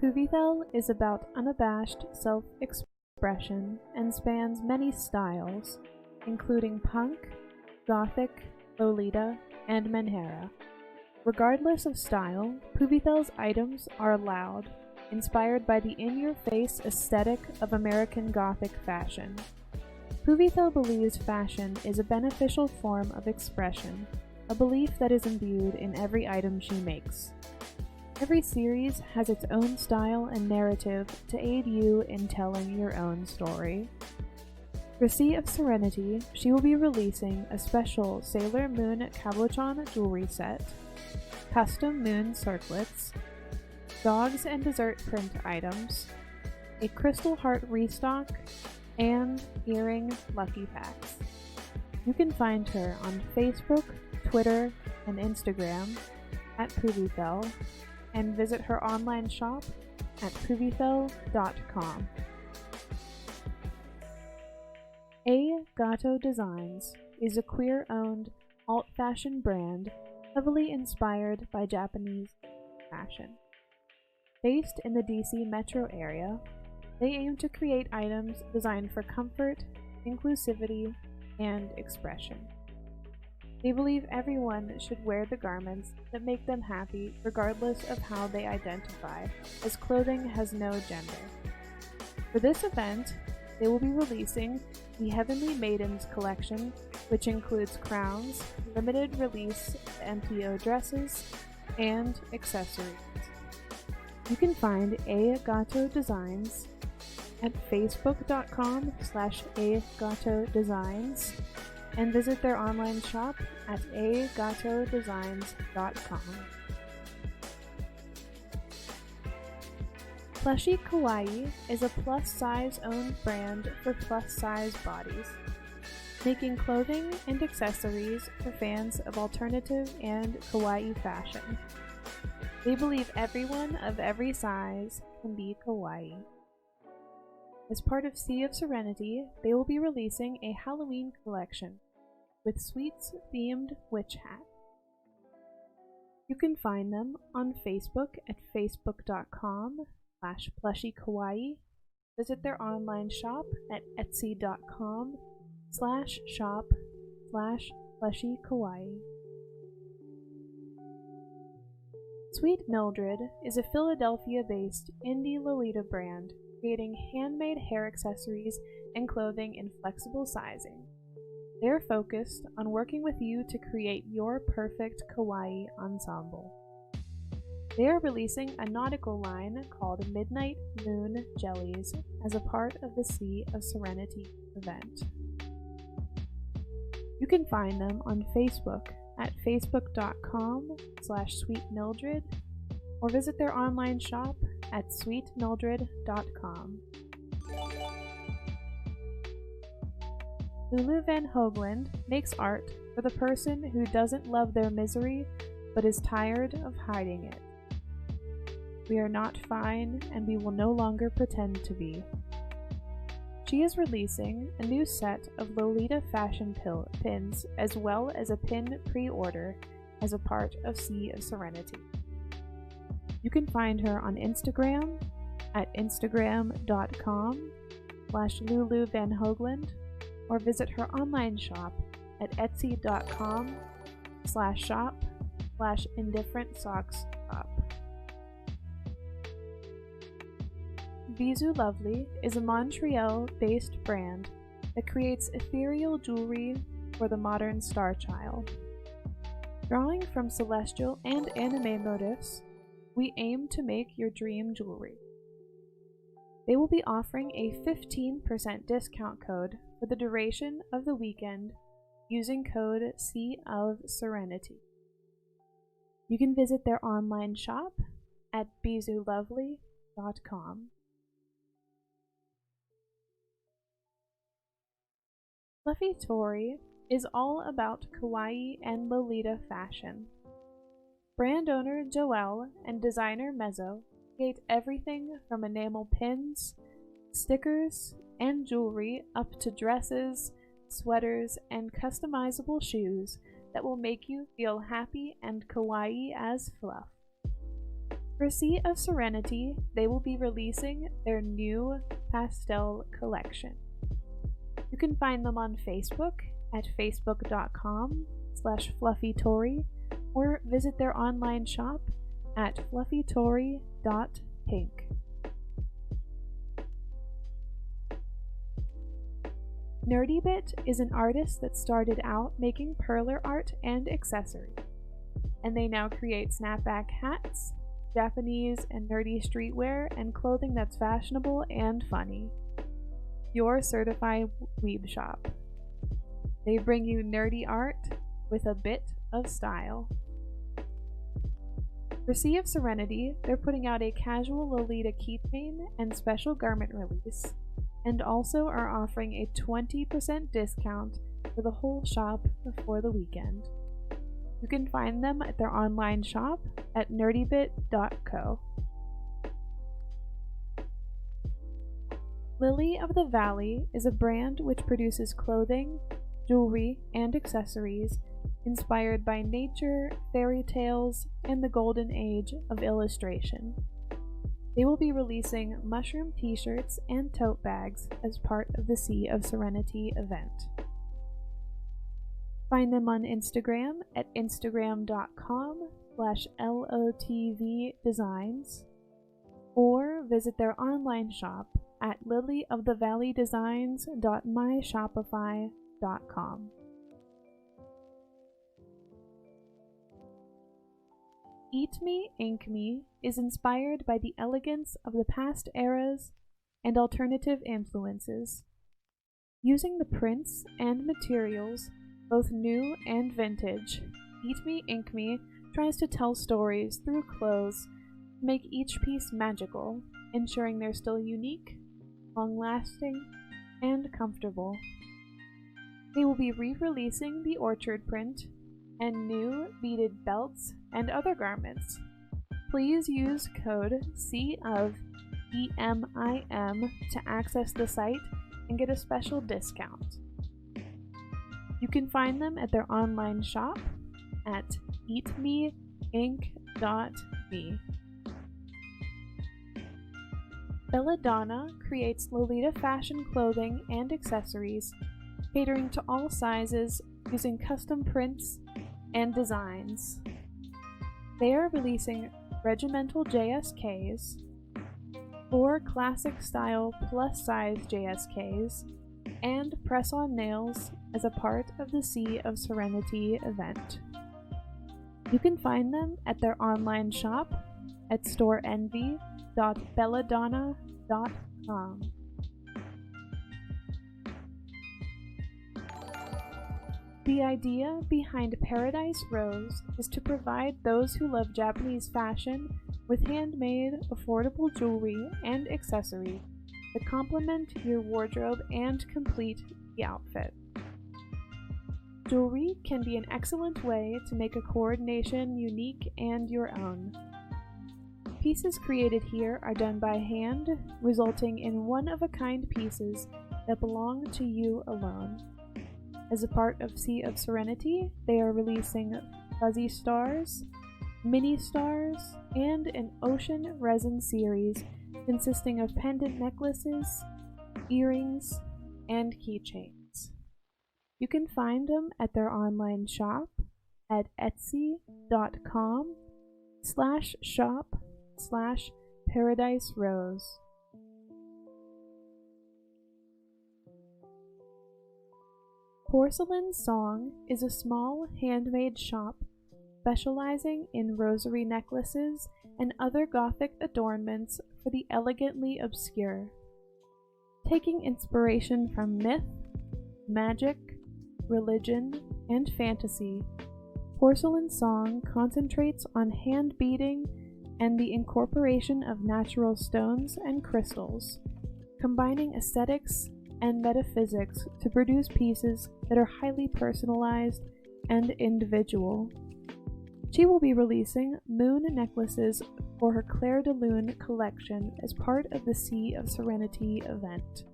Puvithel is about unabashed self-expression and spans many styles, including punk, gothic, Lolita, and Menhera. Regardless of style, Puvithel's items are loud, inspired by the in-your-face aesthetic of American Gothic fashion. Puvithel believes fashion is a beneficial form of expression, a belief that is imbued in every item she makes. Every series has its own style and narrative to aid you in telling your own story. For Sea of Serenity, she will be releasing a special Sailor Moon Cabochon jewelry set, custom moon circlets, dogs and dessert print items, a Crystal Heart restock, and earring lucky packs. You can find her on Facebook, Twitter, and Instagram at Puvithel, and visit her online shop at puvithel.com. A Gato Designs is a queer-owned alt-fashion brand heavily inspired by Japanese fashion. Based in the DC metro area, they aim to create items designed for comfort, inclusivity, and expression. They believe everyone should wear the garments that make them happy regardless of how they identify, as clothing has no gender. For this event, they will be releasing the Heavenly Maidens collection, which includes crowns, limited release MPO dresses, and accessories. You can find A Gato Designs at facebook.com/agatodesigns and visit their online shop at agatodesigns.com. Plushie Kawaii is a plus-size owned brand for plus-size bodies, making clothing and accessories for fans of alternative and kawaii fashion. They believe everyone of every size can be kawaii. As part of Sea of Serenity, they will be releasing a Halloween collection with sweets-themed witch hat. You can find them on Facebook at facebook.com/plushiekawaii, visit their online shop at etsy.com/shop/plushiekawaii. Sweet Mildred is a Philadelphia-based indie Lolita brand creating handmade hair accessories and clothing in flexible sizing. They're focused on working with you to create your perfect kawaii ensemble. They are releasing a nautical line called Midnight Moon Jellies as a part of the Sea of Serenity event. You can find them on Facebook at facebook.com/sweetmildred or visit their online shop at sweetmildred.com. Lulu Van Hoogland makes art for the person who doesn't love their misery but is tired of hiding it. We are not fine and we will no longer pretend to be. She is releasing a new set of Lolita fashion pins as well as a pin pre-order as a part of Sea of Serenity. You can find her on Instagram at instagram.com/Lulu Van Hoogland or visit her online shop at etsy.com/shop/indifferentsocksshop. Bisou Lovely is a Montreal-based brand that creates ethereal jewelry for the modern star child. Drawing from celestial and anime motifs, we aim to make your dream jewelry. They will be offering a 15% discount code for the duration of the weekend using code Sea of Serenity. You can visit their online shop at bisoulovely.com. Fluffy Tori is all about kawaii and Lolita fashion. Brand owner Joelle and designer Mezzo create everything from enamel pins, stickers, and jewelry up to dresses, sweaters, and customizable shoes that will make you feel happy and kawaii as fluff. For Sea of Serenity, they will be releasing their new pastel collection. You can find them on Facebook at facebook.com/fluffytori or visit their online shop at fluffytori.pink. Nerdybit is an artist that started out making perler art and accessories, and they now create snapback hats, Japanese and nerdy streetwear, and clothing that's fashionable and funny. Your certified weeb shop. They bring you nerdy art with a bit of style. For Sea of Serenity, they're putting out a casual Lolita keychain and special garment release, and also are offering a 20% discount for the whole shop before the weekend. You can find them at their online shop at nerdybit.co. Lily of the Valley is a brand which produces clothing, jewelry, and accessories inspired by nature, fairy tales, and the golden age of illustration. They will be releasing mushroom t-shirts and tote bags as part of the Sea of Serenity event. Find them on Instagram at instagram.com/LOTVdesigns or visit their online shop at lilyofthevalleydesigns.myshopify.com. Eat Me, Ink Me is inspired by the elegance of the past eras and alternative influences. Using the prints and materials, both new and vintage, Eat Me, Ink Me tries to tell stories through clothes to make each piece magical, ensuring they're still unique, long-lasting, and comfortable. They will be re-releasing the orchard print and new beaded belts and other garments. Please use code COFEMIM to access the site and get a special discount. You can find them at their online shop at eatmeinc.me. Belladonna creates Lolita fashion clothing and accessories, catering to all sizes using custom prints and designs. They are releasing regimental JSKs, 4 classic style plus size JSKs, and press-on nails as a part of the Sea of Serenity event. You can find them at their online shop at storeenvy.belladonna.com. The idea behind Paradise Rose is to provide those who love Japanese fashion with handmade, affordable jewelry and accessories that complement your wardrobe and complete the outfit. Jewelry can be an excellent way to make a coordination unique and your own. Pieces created here are done by hand, resulting in one-of-a-kind pieces that belong to you alone. As a part of Sea of Serenity, they are releasing fuzzy stars, mini stars, and an ocean resin series consisting of pendant necklaces, earrings, and keychains. You can find them at their online shop at etsy.com/shop/Paradise Rose. Porcelain Song is a small handmade shop specializing in rosary necklaces and other Gothic adornments for the elegantly obscure. Taking inspiration from myth, magic, religion, and fantasy, Porcelain Song concentrates on hand beading and the incorporation of natural stones and crystals, combining aesthetics and metaphysics to produce pieces that are highly personalized and individual. She will be releasing moon necklaces for her Claire de Lune collection as part of the Sea of Serenity event.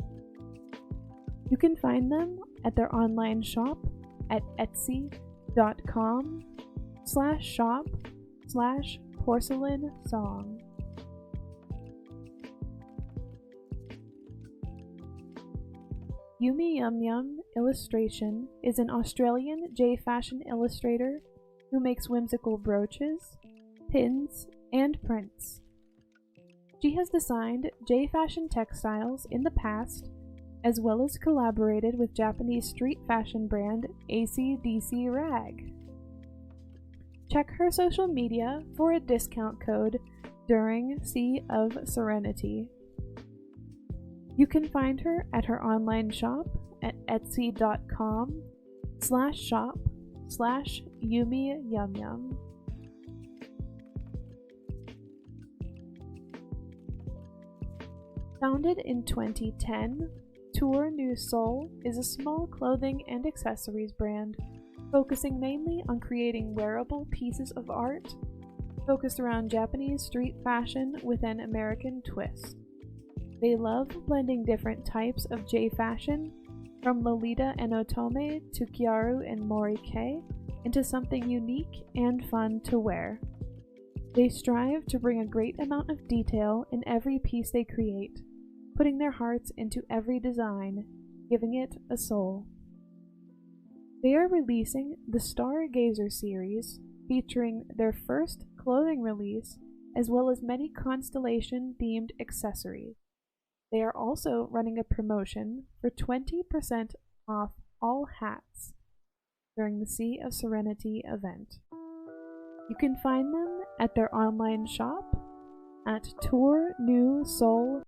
You can find them at their online shop at etsy.com/shop/porcelain song. Yumi Yum Yum Illustration is an Australian J-fashion illustrator who makes whimsical brooches, pins, and prints. She has designed J-fashion textiles in the past, as well as collaborated with Japanese street fashion brand AC/DC Rag. Check her social media for a discount code during Sea of Serenity. You can find her at her online shop at etsy.com/shop/YumiYumYum. Founded in 2010, Tour New Soul is a small clothing and accessories brand focusing mainly on creating wearable pieces of art focused around Japanese street fashion with an American twist. They love blending different types of J-fashion, from Lolita and Otome to Kyaru and Morike, into something unique and fun to wear. They strive to bring a great amount of detail in every piece they create, putting their hearts into every design, giving it a soul. They are releasing the Stargazer series, featuring their first clothing release, as well as many constellation-themed accessories. They are also running a promotion for 20% off all hats during the Sea of Serenity event. You can find them at their online shop at tournewsoul.com.